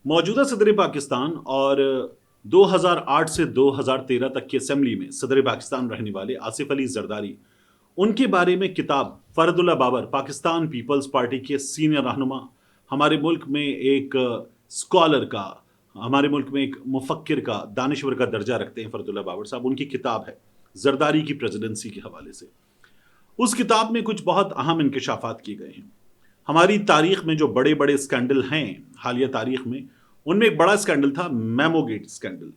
موجودہ صدر پاکستان اور 2008 سے 2013 تک کی اسمبلی میں صدر پاکستان رہنے والے آصف علی زرداری، ان کے بارے میں کتاب فرد اللہ بابر پاکستان پیپلز پارٹی کے سینئر رہنما، ہمارے ملک میں ایک اسکالر کا، ہمارے ملک میں ایک مفکر کا، دانشور کا درجہ رکھتے ہیں فرد اللہ بابر صاحب، ان کی کتاب ہے زرداری کی پریزیڈنسی کے حوالے سے۔ اس کتاب میں کچھ بہت اہم انکشافات کیے گئے ہیں۔ ہماری تاریخ میں جو بڑے بڑے اسکینڈل ہیں حالیہ تاریخ میں، ان میں ایک بڑا اسکینڈل تھا میمو گیٹ اسکینڈل۔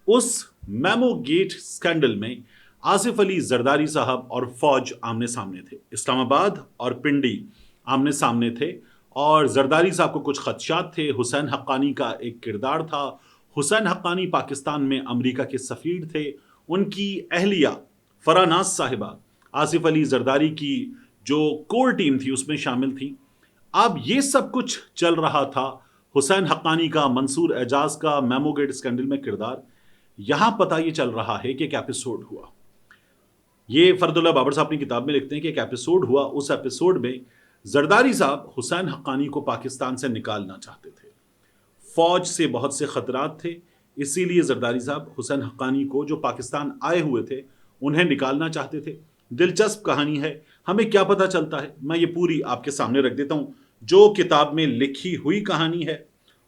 اس میمو گیٹ اسکینڈل میں آصف علی زرداری صاحب اور فوج آمنے سامنے تھے، اسلام آباد اور پنڈی آمنے سامنے تھے، اور زرداری صاحب کو کچھ خدشات تھے۔ حسین حقانی کا ایک کردار تھا۔ حسین حقانی پاکستان میں امریکہ کے سفیر تھے۔ ان کی اہلیہ فرح ناز صاحبہ آصف علی زرداری کی جو کور ٹیم تھی اس میں شامل تھی۔ اب یہ سب کچھ چل رہا تھا، حسین حقانی کا، منصور اعجاز کا میمو گیٹ اسکینڈل میں کردار۔ یہاں پتہ یہ چل رہا ہے کہ ایک ایپیسوڈ ہوا۔ یہ فرد اللہ بابر صاحب اپنی کتاب میں لکھتے ہیں کہ ایک ایپیسوڈ ہوا۔ اس ایپیسوڈ میں زرداری صاحب حسین حقانی کو پاکستان سے نکالنا چاہتے تھے۔ فوج سے بہت سے خطرات تھے، اسی لیے زرداری صاحب حسین حقانی کو، جو پاکستان آئے ہوئے تھے، انہیں نکالنا چاہتے تھے۔ دلچسپ کہانی ہے، ہمیں کیا پتہ چلتا ہے، میں یہ پوری آپ کے سامنے رکھ دیتا ہوں۔ جو کتاب میں لکھی ہوئی کہانی ہے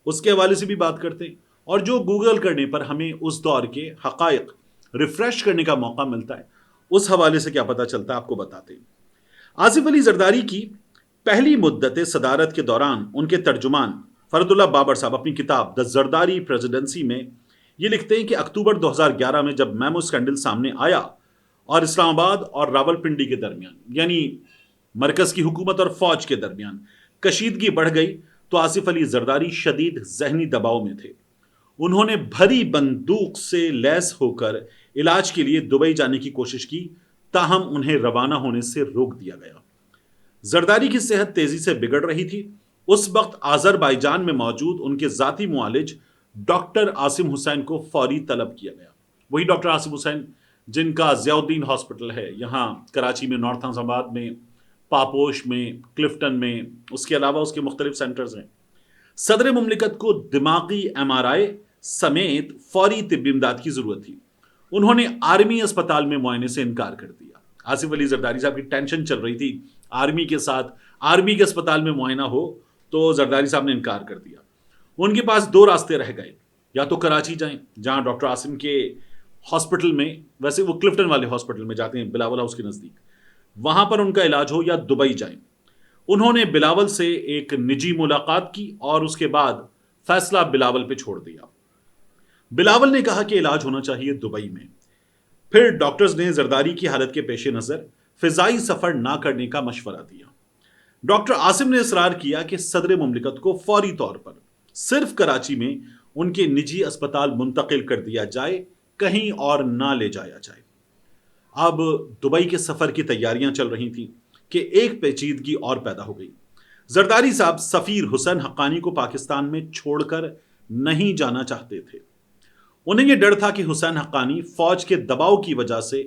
اس کے حوالے سے بھی بات کرتے ہیں، اور جو گوگل کرنے پر ہمیں اس دور کے حقائق ریفریش کرنے کا موقع ملتا ہے، اس حوالے سے کیا پتہ چلتا ہے آپ کو بتاتے ہیں۔ آصف علی زرداری کی پہلی مدت صدارت کے دوران ان کے ترجمان فرد اللہ بابر صاحب اپنی کتاب دا زرداری پریزیڈنسی میں یہ لکھتے ہیں کہ اکتوبر 2011 میں جب میمو اسکینڈل سامنے آیا اور اسلام آباد اور راول پنڈی کے درمیان، یعنی مرکز کی حکومت اور فوج کے درمیان کشیدگی بڑھ گئی، تو آصف علی زرداری شدید ذہنی دباؤ میں تھے۔ انہوں نے بھری بندوق سے لیس ہو کر علاج کے لیے دبئی جانے کی کوشش کی، تاہم انہیں روانہ ہونے سے روک دیا گیا۔ زرداری کی صحت تیزی سے بگڑ رہی تھی۔ اس وقت آذربائیجان میں موجود ان کے ذاتی معالج ڈاکٹر عاصم حسین کو فوری طلب کیا گیا۔ وہی ڈاکٹر عاصم حسین جن کا ضیاء الدین ہاسپٹل ہے یہاں کراچی میں، نارتھ آباد میں، پاپوش میں، کلفٹن میں، اس کے علاوہ اس کے مختلف سینٹرز ہیں۔ صدر مملکت کو دماغی MRI سمیت فوری طبی امداد کی ضرورت تھی۔ انہوں نے آرمی اسپتال میں معائنے سے انکار کر دیا۔ آصف علی زرداری صاحب کی ٹینشن چل رہی تھی آرمی کے ساتھ، آرمی کے اسپتال میں معائنہ ہو، تو زرداری صاحب نے انکار کر دیا۔ ان کے پاس دو راستے رہ گئے، یا تو کراچی جائیں جہاں ڈاکٹر عاصم کے ہاسپٹل میں، ویسے وہ کلفٹن والے ہاسپٹل میں جاتے ہیں بلاول ہاؤس کے نزدیک، وہاں پر ان کا علاج ہو، یا دبئی جائیں۔ انہوں نے بلاول سے ایک نجی ملاقات کی اور اس کے بعد فیصلہ بلاول پہ چھوڑ دیا۔ بلاول نے کہا کہ علاج ہونا چاہیے دبئی میں۔ پھر ڈاکٹرز نے زرداری کی حالت کے پیش نظر فضائی سفر نہ کرنے کا مشورہ دیا۔ ڈاکٹر عاصم نے اصرار کیا کہ صدر مملکت کو فوری طور پر صرف کراچی میں ان کے نجی اسپتال منتقل کر دیا جائے، کہیں اور نہ لے جایا جائے۔ اب دبئی کے سفر کی تیاریاں چل رہی تھیں کہ ایک پیچیدگی اور پیدا ہو گئی۔ زرداری صاحب سفیر حسین حقانی کو پاکستان میں چھوڑ کر نہیں جانا چاہتے تھے۔ انہیں یہ ڈر تھا کہ حسین حقانی فوج کے دباؤ کی وجہ سے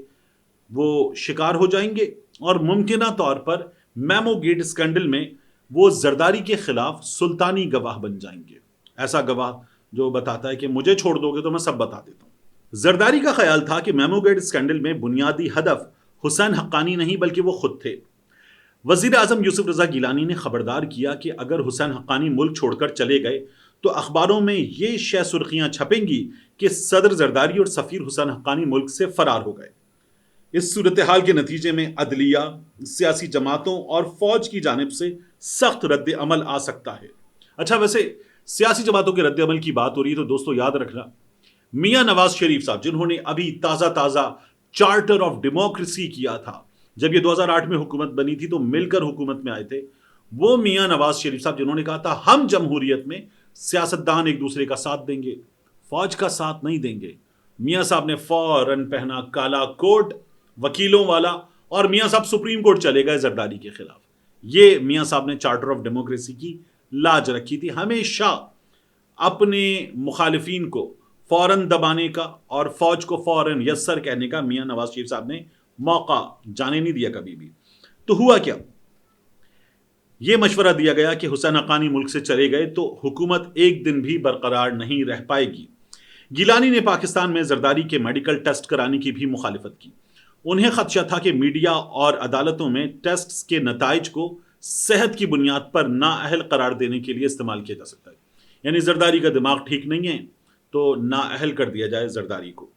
وہ شکار ہو جائیں گے، اور ممکنہ طور پر میمو گیٹ اسکینڈل میں وہ زرداری کے خلاف سلطانی گواہ بن جائیں گے، ایسا گواہ جو بتاتا ہے کہ مجھے چھوڑ دو گے تو میں سب بتا دیتا ہوں۔ زرداری کا خیال تھا کہ میمو گیٹ اسکینڈل میں بنیادی ہدف حسین حقانی نہیں بلکہ وہ خود تھے۔ وزیر اعظم یوسف رضا گیلانی نے خبردار کیا کہ اگر حسین حقانی ملک چھوڑ کر چلے گئے تو اخباروں میں یہ شہ سرخیاں چھپیں گی کہ صدر زرداری اور سفیر حسین حقانی ملک سے فرار ہو گئے۔ اس صورتحال کے نتیجے میں عدلیہ، سیاسی جماعتوں اور فوج کی جانب سے سخت رد عمل آ سکتا ہے۔ اچھا، ویسے سیاسی جماعتوں کے رد عمل کی بات ہو رہی ہے تو دوستو یاد رکھنا، میاں نواز شریف صاحب جنہوں نے ابھی تازہ چارٹر آف ڈیموکریسی کیا تھا، جب یہ 2008 میں حکومت بنی تھی تو مل کر حکومت میں آئے تھے، وہ میاں نواز شریف صاحب جنہوں نے کہا تھا ہم جمہوریت میں سیاستدان ایک دوسرے کا ساتھ دیں گے، فوج کا ساتھ نہیں دیں گے۔ میاں صاحب نے فوراً پہنا کالا کوٹ وکیلوں والا، اور میاں صاحب سپریم کورٹ چلے گئے زرداری کے خلاف۔ یہ میاں صاحب نے چارٹر آف ڈیموکریسی کی لاج رکھی تھی، ہمیشہ اپنے مخالفین کو فوراً دبانے کا اور فوج کو فوراً یس سر کہنے کا میاں نواز شریف صاحب نے موقع جانے نہیں دیا کبھی بھی۔ تو ہوا کیا، یہ مشورہ دیا گیا کہ حسین حقانی ملک سے چلے گئے تو حکومت ایک دن بھی برقرار نہیں رہ پائے گی۔ گیلانی نے پاکستان میں زرداری کے میڈیکل ٹیسٹ کرانے کی بھی مخالفت کی۔ انہیں خدشہ تھا کہ میڈیا اور عدالتوں میں ٹیسٹ کے نتائج کو صحت کی بنیاد پر نااہل قرار دینے کے لیے استعمال کیا جا سکتا ہے، یعنی زرداری کا دماغ ٹھیک نہیں ہے تو نااہل کر دیا جائے زرداری کو۔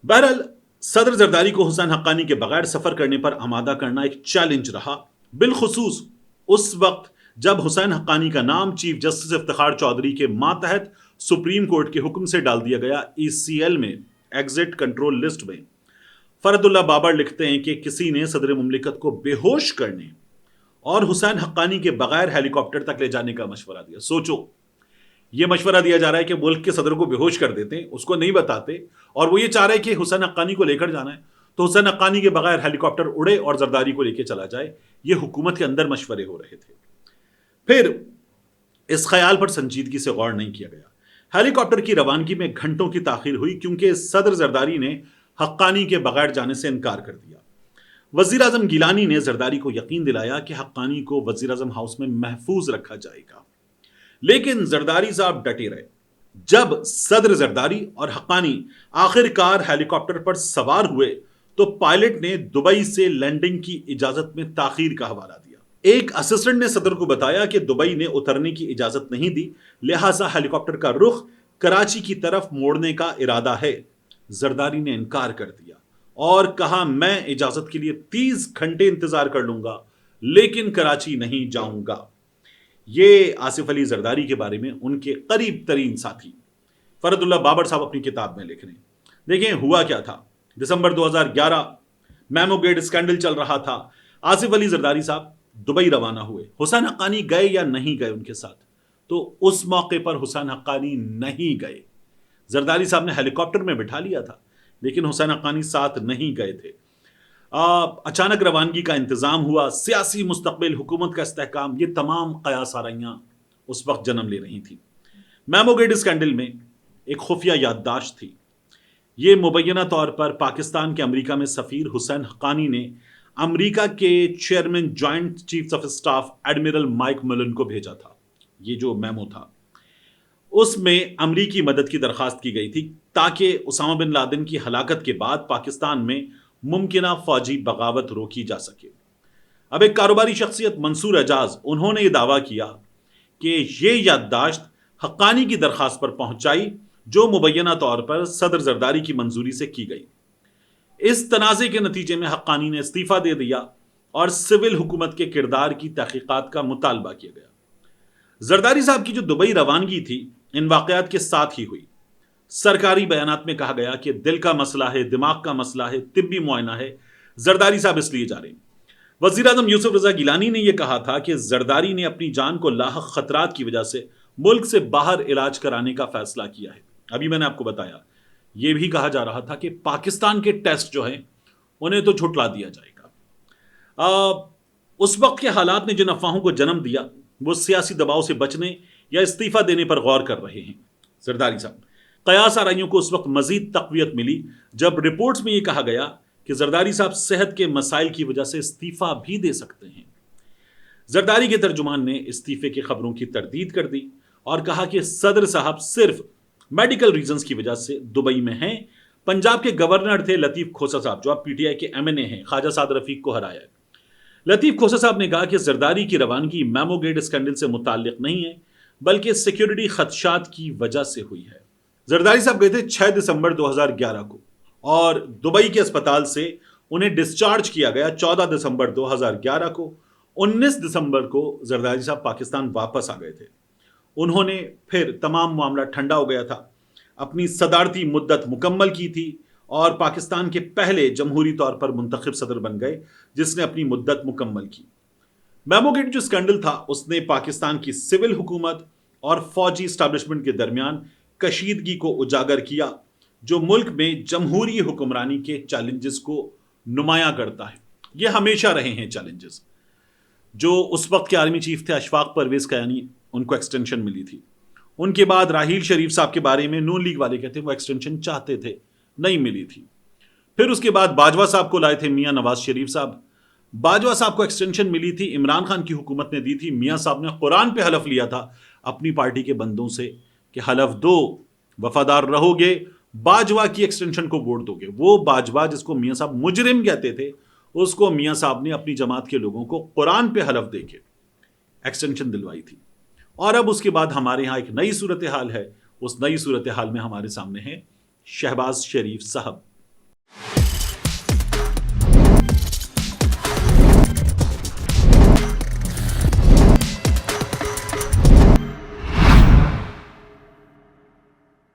بہرحال صدر زرداری کو حسین حقانی کے بغیر سفر کرنے پر آمادہ کرنا ایک چیلنج رہا، بالخصوص اس وقت جب حسین حقانی کا نام چیف جسٹس افتخار چودھری کے ماتحت سپریم کورٹ کے حکم سے ڈال دیا گیا ECL میں ایگزٹ کنٹرول لسٹ میں۔ فرد اللہ بابر لکھتے ہیں کہ کسی نے صدر مملکت کو بے ہوش کرنے اور حسین حقانی کے بغیر ہیلی کاپٹر تک لے جانے کا مشورہ دیا۔ سوچو، یہ مشورہ دیا جا رہا ہے کہ ملک کے صدر کو بے ہوش کر دیتے ہیں، اس کو نہیں بتاتے، اور وہ یہ چاہ رہے کہ حسین حقانی کو لے کر جانا ہے تو حسین حقانی کے بغیر ہیلی کاپٹر اڑے اور زرداری کو لے کے چلا جائے۔ یہ حکومت کے اندر مشورے ہو رہے تھے۔ پھر اس خیال پر سنجیدگی سے غور نہیں کیا گیا۔ ہیلی کاپٹر کی روانگی میں گھنٹوں کی تاخیر ہوئی کیونکہ صدر زرداری نے حقانی کے بغیر جانے سے انکار کر دیا۔ وزیر اعظم گیلانی نے زرداری کو یقین دلایا کہ حقانی کو وزیر اعظم ہاؤس میں محفوظ رکھا جائے گا، لیکن زرداری صاحب ڈٹے رہے۔ جب صدر زرداری اور حقانی آخر کار ہیلی کاپٹر پر سوار ہوئے تو پائلٹ نے دبئی سے لینڈنگ کی اجازت میں تاخیر کا حوالہ دیا۔ ایک اسسٹنٹ نے صدر کو بتایا کہ دبئی نے اترنے کی اجازت نہیں دی، لہٰذا ہیلی کاپٹر کا رخ کراچی کی طرف موڑنے کا ارادہ ہے۔ زرداری نے انکار کر دیا اور کہا میں اجازت کے لیے 30 گھنٹے انتظار کر لوں گا لیکن کراچی نہیں جاؤں گا۔ یہ آصف علی زرداری کے بارے میں ان کے قریب ترین ساتھی فرد اللہ بابر صاحب اپنی کتاب میں لکھ رہے ہیں۔ دیکھیں ہوا کیا تھا۔ دسمبر 2011 میمو گیٹ اسکینڈل چل رہا تھا۔ آصف علی زرداری صاحب دبئی روانہ ہوئے۔ حسین حقانی گئے یا نہیں گئے ان کے ساتھ؟ تو اس موقع پر حسین حقانی نہیں گئے۔ زرداری صاحب نے ہیلی کاپٹر میں بٹھا لیا تھا لیکن حسین حقانی ساتھ نہیں گئے تھے۔ اچانک روانگی کا انتظام ہوا، سیاسی مستقبل، حکومت کا استحکام، یہ تمام قیاس آرائیاں اس وقت جنم لے رہی تھیں۔ میمو گیٹ اسکینڈل میں ایک خفیہ یادداشت تھی۔ یہ مبینہ طور پر پاکستان کے امریکہ میں سفیر حسین حقانی نے امریکہ کے chairman joint chief of staff admiral mic ملن کو بھیجا تھا۔ یہ جو میمو تھا اس میں امریکی مدد کی درخواست کی گئی تھی تاکہ اسامہ بن لادن کی ہلاکت کے بعد پاکستان میں ممکنہ فوجی بغاوت روکی جا سکے۔ اب ایک کاروباری شخصیت منصور اعجاز، انہوں نے یہ دعویٰ کیا کہ یہ یادداشت حقانی کی درخواست پر پہنچائی جو مبینہ طور پر صدر زرداری کی منظوری سے کی گئی۔ اس تنازع کے نتیجے میں حقانی نے استعفیٰ دے دیا اور سول حکومت کے کردار کی تحقیقات کا مطالبہ کیا گیا۔ زرداری صاحب کی جو دبئی روانگی تھی ان واقعات کے ساتھ ہی ہوئی۔ سرکاری بیانات میں کہا گیا کہ دل کا مسئلہ ہے، دماغ کا مسئلہ ہے، طبی معائنہ ہے، زرداری صاحب اس لیے جا رہے ہیں۔ وزیر اعظم یوسف رضا گیلانی نے یہ کہا تھا کہ زرداری نے اپنی جان کو لاحق خطرات کی وجہ سے ملک سے باہر علاج کرانے کا فیصلہ کیا ہے۔ ابھی میں نے آپ کو بتایا، یہ بھی کہا جا رہا تھا کہ پاکستان کے ٹیسٹ جو ہیں انہیں تو جھٹلا دیا جائے گا۔ اس وقت کے حالات نے جن افواہوں کو جنم دیا وہ سیاسی دباؤ سے بچنے یا استعفیٰ دینے پر غور کر رہے ہیں زرداری صاحب۔ قیاس آرائیوں کو اس وقت مزید تقویت ملی جب رپورٹس میں یہ کہا گیا کہ زرداری صاحب صحت کے مسائل کی وجہ سے استعفیٰ بھی دے سکتے ہیں۔ زرداری کے ترجمان نے استعفے کی خبروں کی تردید کر دی اور کہا کہ صدر صاحب صرف میڈیکل ریزنز کی وجہ سے دبئی میں ہیں۔ پنجاب کے گورنر تھے لطیف کھوسہ صاحب جو اب PTI کے MNA ہیں، خواجہ سعد رفیق کو ہرایا ہے۔ لطیف کھوسہ صاحب نے کہا کہ زرداری کی روانگی میمو گیٹ اسکینڈل سے متعلق نہیں ہے بلکہ سیکیورٹی خدشات کی وجہ سے ہوئی ہے۔ زرداری صاحب گئے تھے 6 دسمبر 2011 کو اور دبئی کے اسپتال سے انہیں ڈسچارج کیا گیا 14 دسمبر 2011 کو۔ 19 دسمبر کو زرداری صاحب پاکستان واپس آ گئے تھے۔ انہوں نے پھر تمام معاملہ ٹھنڈا ہو گیا تھا، اپنی صدارتی مدت مکمل کی تھی اور پاکستان کے پہلے جمہوری طور پر منتخب صدر بن گئے جس نے اپنی مدت مکمل کی۔ میمو گیٹ جو اسکینڈل تھا اس نے پاکستان کی سول حکومت اور فوجی اسٹیبلشمنٹ کے درمیان کشیدگی کو اجاگر کیا جو ملک میں جمہوری حکمرانی کے چیلنجز کو نمایاں کرتا ہے۔ یہ ہمیشہ رہے ہیں چیلنجز۔ جو اس وقت کے آرمی چیف تھے اشفاق پرویز کیانی، ان کو ایکسٹینشن ملی تھی۔ ان کے بعد راحیل شریف صاحب کے بارے میں نون لیگ والے کہتے ہیں وہ ایکسٹینشن چاہتے تھے، نہیں ملی تھی۔ پھر اس کے بعد باجوہ صاحب کو لائے تھے میاں نواز شریف صاحب، باجوہ صاحب کو ایکسٹینشن ملی تھی، عمران خان کی حکومت نے دی تھی، میاں صاحب نے قرآن پہ حلف لیا تھا اپنی پارٹی کے بندوں سے کہ حلف دو، وفادار رہو گے، باجوہ کی ایکسٹینشن کو ووٹ دو گے۔ وہ باجوہ جس کو میاں صاحب مجرم کہتے تھے، اس کو میاں صاحب نے اپنی جماعت کے لوگوں کو قرآن پہ حلف دے کے ایکسٹینشن دلوائی تھی۔ اور اب اس کے بعد ہمارے ہاں ایک نئی صورتحال ہے، اس نئی صورتحال میں ہمارے سامنے ہے شہباز شریف صاحب۔